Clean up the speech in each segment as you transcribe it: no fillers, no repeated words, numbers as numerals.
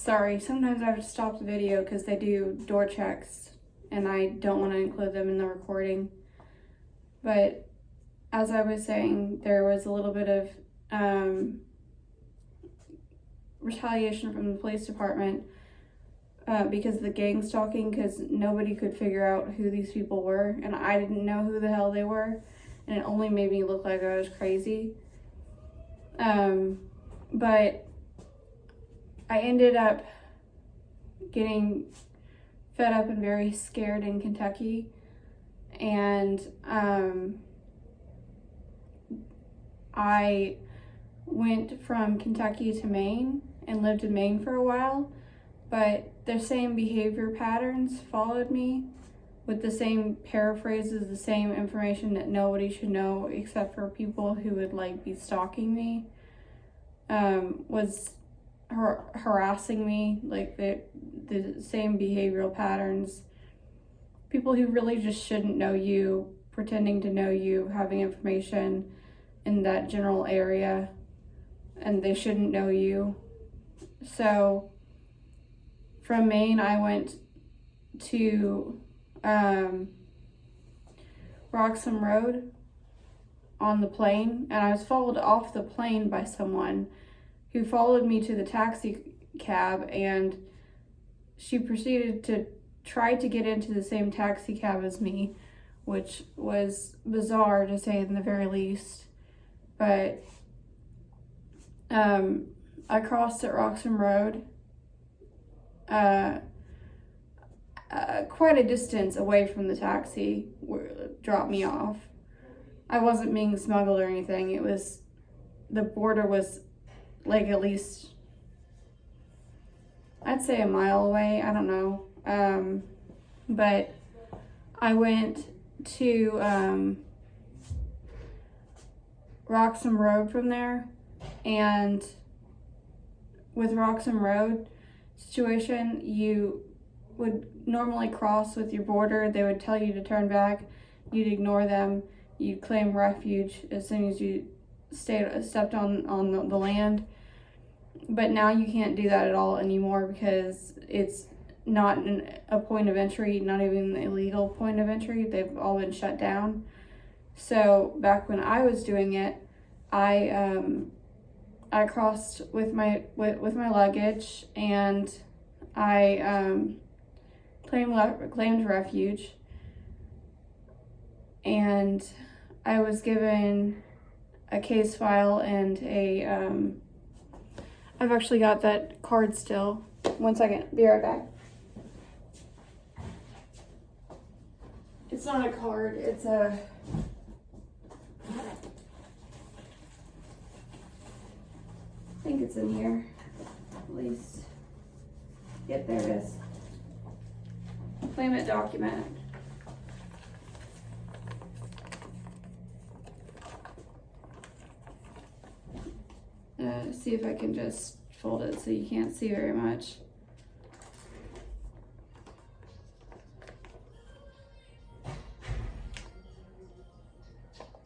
Sorry, sometimes I have to stop the video because they do door checks and I don't want to include them in the recording. But as I was saying, there was a little bit of retaliation from the police department because of the gang stalking, because nobody could figure out who these people were, and I didn't know who the hell they were, and it only made me look like I was crazy. But I ended up getting fed up and very scared in Kentucky, and I went from Kentucky to Maine and lived in Maine for a while, but the same behavior patterns followed me with the same paraphrases, the same information that nobody should know except for people who would like be stalking me, was harassing me, like the same behavioral patterns. People who really just shouldn't know you, pretending to know you, having information in that general area, and they shouldn't know you. So from Maine, I went to Roxham Road on the plane, and I was followed off the plane by someone who followed me to the taxi cab, and she proceeded to try to get into the same taxi cab as me, which was bizarre to say in the very least. But I crossed at Roxham Road quite a distance away from the taxi where dropped me off. I wasn't being smuggled or anything. It was, the border was like at least, I'd say a mile away. I don't know. But I went to Roxham Road from there, and with Roxham Road situation, you would normally cross with your border. They would tell you to turn back. You'd ignore them. You'd claim refuge as soon as you stepped on the land. But now you can't do that at all anymore because it's not a point of entry, not even an illegal point of entry. They've all been shut down. So back when I was doing it, I crossed with my luggage, and I claimed refuge, and I was given a case file and a I've actually got that card still. One second, be right back. It's not a card, it's a I think it's in here, at least. Yep, there it is. Claimant document. See if I can just fold it so you can't see very much.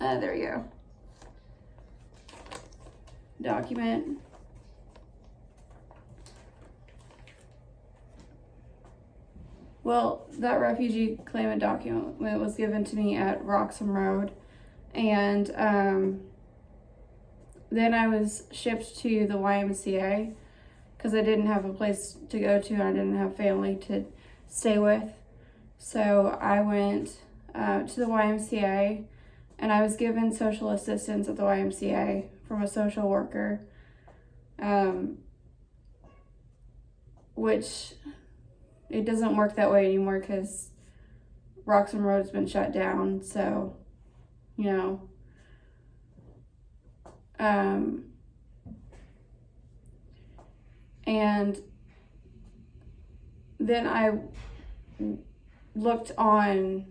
There you go. Document. Well, that refugee claimant document was given to me at Roxham Road, and then I was shipped to the YMCA because I didn't have a place to go to and I didn't have family to stay with. So I went to the YMCA, and I was given social assistance at the YMCA from a social worker, which it doesn't work that way anymore because Roxham Road's been shut down. So, you know, and then I looked on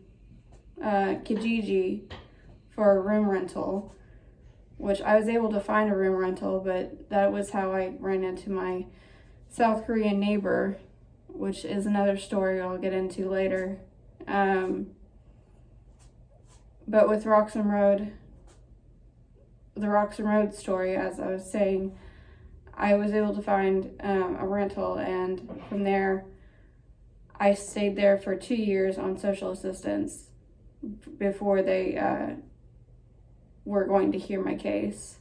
Kijiji for a room rental, which I was able to find a room rental, but that was how I ran into my South Korean neighbor, which is another story I'll get into later. But with Roxham Road, the Roxham Road story, as I was saying, I was able to find a rental, and from there I stayed there for 2 years on social assistance before they were going to hear my case.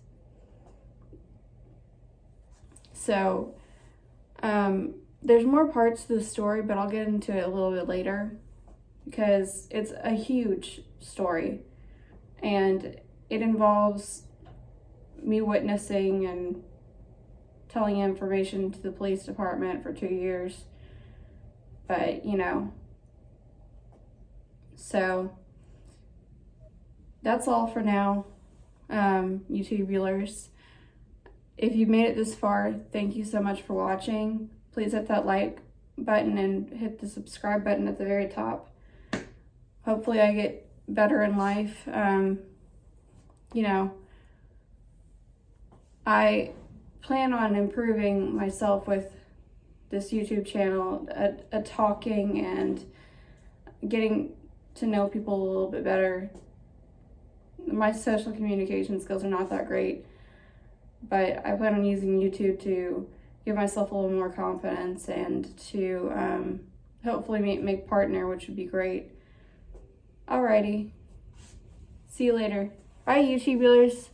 So there's more parts to the story, but I'll get into it a little bit later because it's a huge story, and it involves me witnessing and telling information to the police department for 2 years. But, so that's all for now, YouTubulars. If you made it this far, thank you so much for watching. Please hit that like button and hit the subscribe button at the very top. Hopefully I get better in life. I plan on improving myself with this YouTube channel, talking and getting to know people a little bit better. My social communication skills are not that great, but I plan on using YouTube to give myself a little more confidence and to hopefully make partner, which would be great. Alrighty. See you later. Bye, YouTubers.